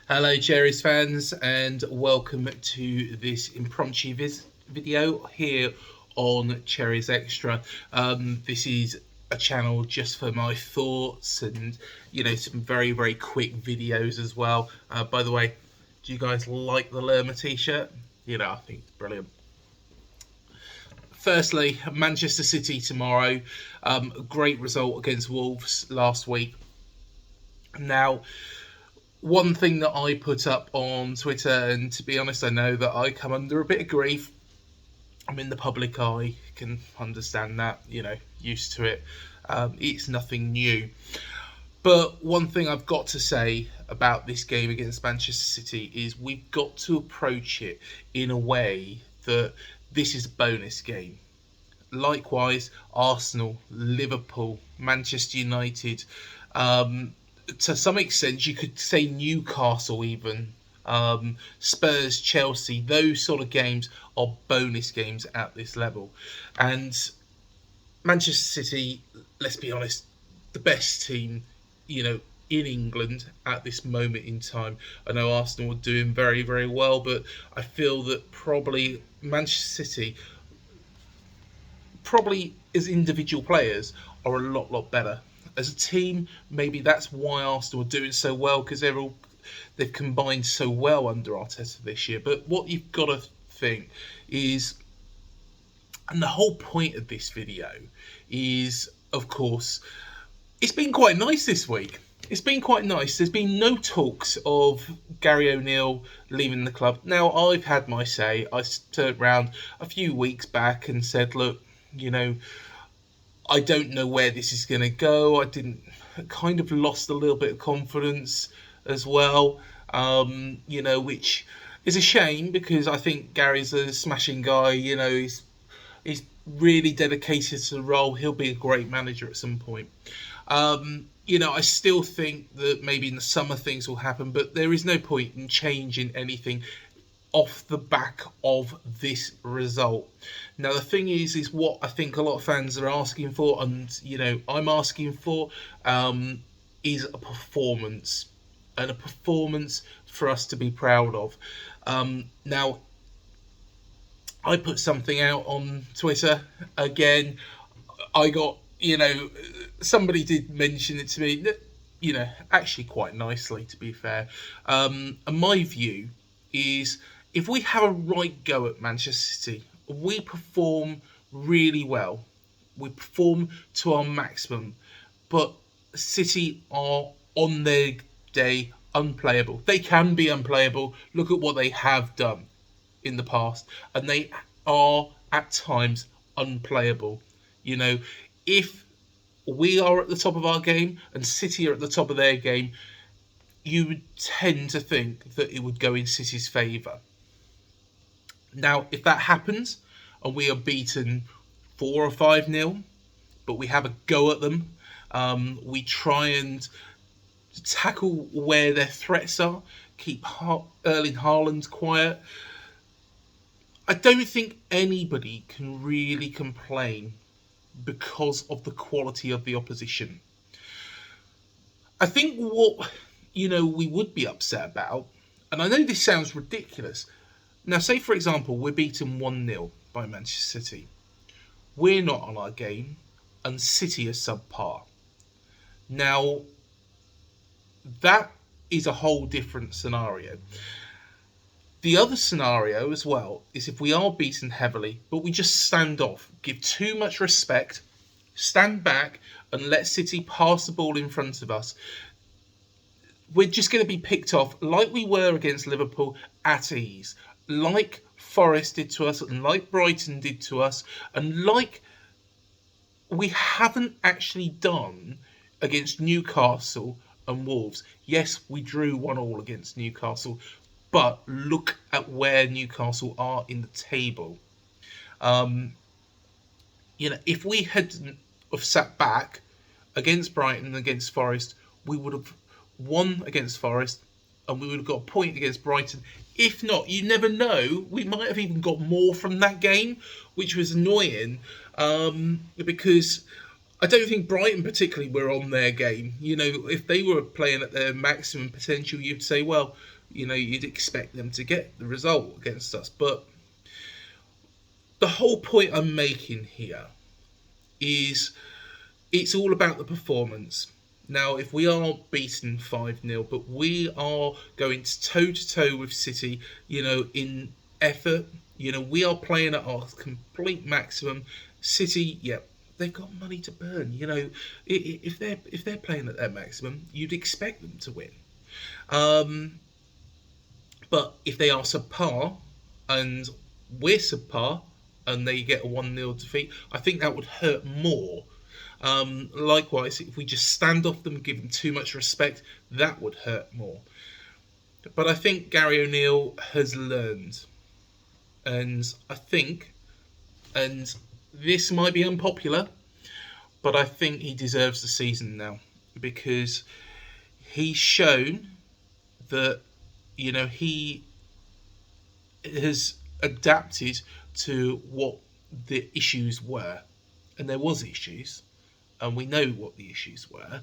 Hello, Cherries fans, and welcome to this impromptu video here on Cherries Extra. This is a channel just for my thoughts and some very quick videos as well. By the way, do you guys like the Lerma t-shirt? I think it's brilliant. Firstly, Manchester City tomorrow. Great result against Wolves last week. Now, one thing that I put up on Twitter, and to be honest, I know that I come under a bit of grief. I'm in the public eye, can understand that, used to it. It's nothing new. But one thing I've got to say about this game against Manchester City is we've got to approach it in a way that this is a bonus game. Likewise, Arsenal, Liverpool, Manchester United, to some extent, you could say Newcastle even, Spurs, Chelsea, those sort of games are bonus games at this level. And Manchester City, let's be honest, the best team, in England at this moment in time. I know Arsenal are doing very well, but I feel that probably Manchester City, probably as individual players, are a lot better. As a team, maybe that's why Arsenal are doing so well, because they've combined so well under Arteta this year. But what you've got to think is, and the whole point of this video is, of course, it's been quite nice this week. It's been quite nice. There's been no talks of Gary O'Neill leaving the club. Now, I've had my say. I turned around a few weeks back and said, look, I don't know where this is going to go. I kind of lost a little bit of confidence as well, which is a shame because I think Gary's a smashing guy. He's really dedicated to the role. He'll be a great manager at some point. I still think that maybe in the summer things will happen, but there is no point in changing anything off the back of this result. Now, the thing is what I think a lot of fans are asking for, and I'm asking for, is a performance, and a performance for us to be proud of. Now, I put something out on Twitter again. I got, somebody did mention it to me, actually quite nicely, to be fair. And my view is, if we have a right go at Manchester City, we perform really well. We perform to our maximum. But City are, on their day, unplayable. They can be unplayable. Look at what they have done in the past. And they are, at times, unplayable. If we are at the top of our game and City are at the top of their game, you would tend to think that it would go in City's favour. Now, if that happens and we are beaten 4 or 5-0, but we have a go at them, we try and tackle where their threats are, keep Erling Haaland quiet, I don't think anybody can really complain because of the quality of the opposition. I think what we would be upset about, and I know this sounds ridiculous. Now, say, for example, we're beaten 1-0 by Manchester City. We're not on our game, and City are subpar. Now, that is a whole different scenario. The other scenario as well is if we are beaten heavily, but we just stand off, give too much respect, stand back, and let City pass the ball in front of us, we're just going to be picked off like we were against Liverpool, at ease. Like Forest did to us, and like Brighton did to us, and like we haven't actually done against Newcastle and Wolves. Yes, we drew 1-1 against Newcastle, but look at where Newcastle are in the table. If we had sat back against Brighton and against Forest, we would have won against Forest and we would have got a point against Brighton. If not, you never know, we might have even got more from that game, which was annoying, because I don't think Brighton particularly were on their game. You know, if they were playing at their maximum potential, you'd say, well, you know, you'd expect them to get the result against us. But the whole point I'm making here is it's all about the performance. Now, if we are beaten 5-0, but we are going toe to toe with City, you know, in effort, you know, we are playing at our complete maximum. City, yeah, they've got money to burn. You know, if they're playing at their maximum, you'd expect them to win. Um, but if they are subpar and we're subpar and they get a 1-0 defeat, I think that would hurt more. Likewise, if we just stand off them and give them too much respect, that would hurt more. But I think Gary O'Neill has learned. And I think, and this might be unpopular, but I think he deserves the season now. Because he's shown that, you know, he has adapted to what the issues were. And there was issues. And we know what the issues were.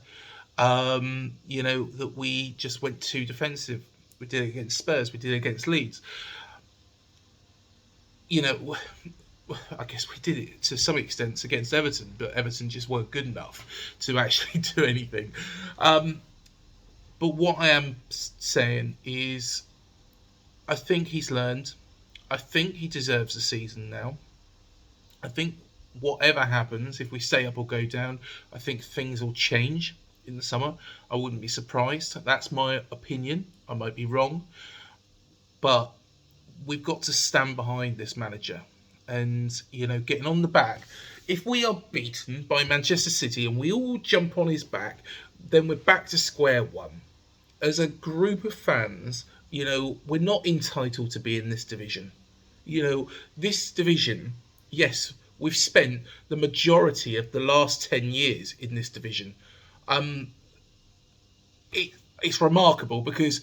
You know, that we just went too defensive. We did it against Spurs. We did it against Leeds. You know, I guess we did it to some extent against Everton, but Everton just weren't good enough to actually do anything. But what I am saying is, I think he's learned. I think he deserves a season now. I think whatever happens, if we stay up or go down, I think things will change in the summer. I wouldn't be surprised. That's my opinion. I might be wrong. But we've got to stand behind this manager. And, you know, getting on the back. If we are beaten by Manchester City and we all jump on his back, then we're back to square one. As a group of fans, you know, we're not entitled to be in this division. You know, this division, yes, we've spent the majority of the last 10 years in this division. It's remarkable because,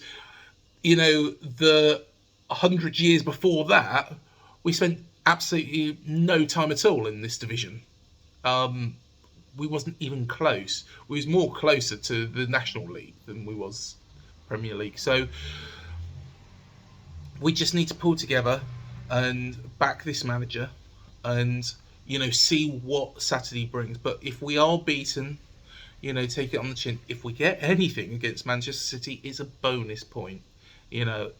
you know, the 100 years before that, we spent absolutely no time at all in this division. We wasn't even close. We was more closer to the National League than we was Premier League. So we just need to pull together and back this manager and, you know, see what Saturday brings. But if we are beaten, you know, take it on the chin. If we get anything against Manchester City, it's a bonus point, you know.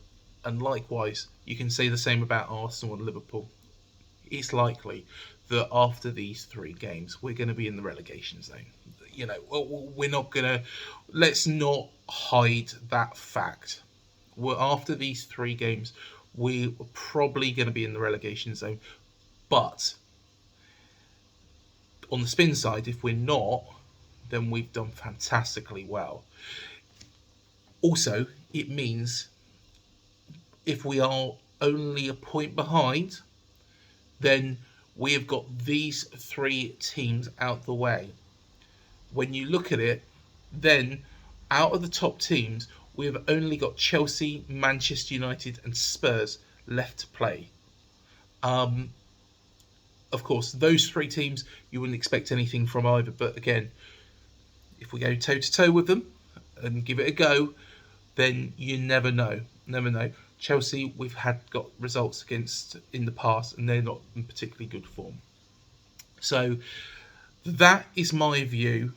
And likewise, you can say the same about Arsenal and Liverpool. It's likely that after these 3 games, we're going to be in the relegation zone. You know, we're not going to... Let's not hide that fact. After these 3 games, we're probably going to be in the relegation zone. But on the spin side, if we're not, then we've done fantastically well. Also, it means if we are only a point behind, then we have got these 3 teams out the way. When you look at it, then out of the top teams, we have only got Chelsea, Manchester United and Spurs left to play. Of course, those 3 teams, you wouldn't expect anything from either. But again, if we go toe-to-toe with them and give it a go, then you never know. Never know. Chelsea, we've got results against in the past, and they're not in particularly good form. So that is my view.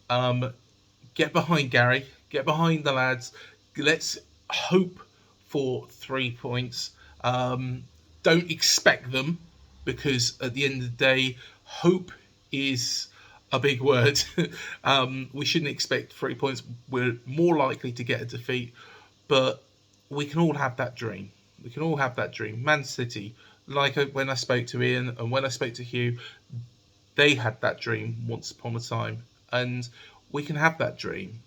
Get behind Gary. Get behind the lads. Let's hope for 3 points. Don't expect them, because at the end of the day, hope is a big word. We shouldn't expect 3 points. We're more likely to get a defeat, but we can all have that dream. We can all have that dream. Man City, like when I spoke to Ian and when I spoke to Hugh, they had that dream once upon a time, and we can have that dream.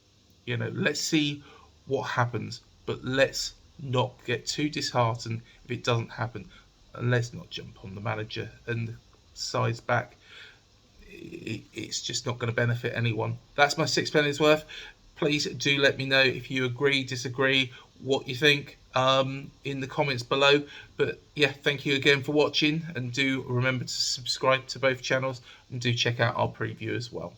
You know, let's see what happens, but let's not get too disheartened if it doesn't happen, and let's not jump on the manager and the sides back. It's just not going to benefit anyone. That's my 6 pennies worth. Please do let me know if you agree, disagree, what you think. in the comments below. But yeah, thank you again for watching, and do remember to subscribe to both channels, and do check out our preview as well.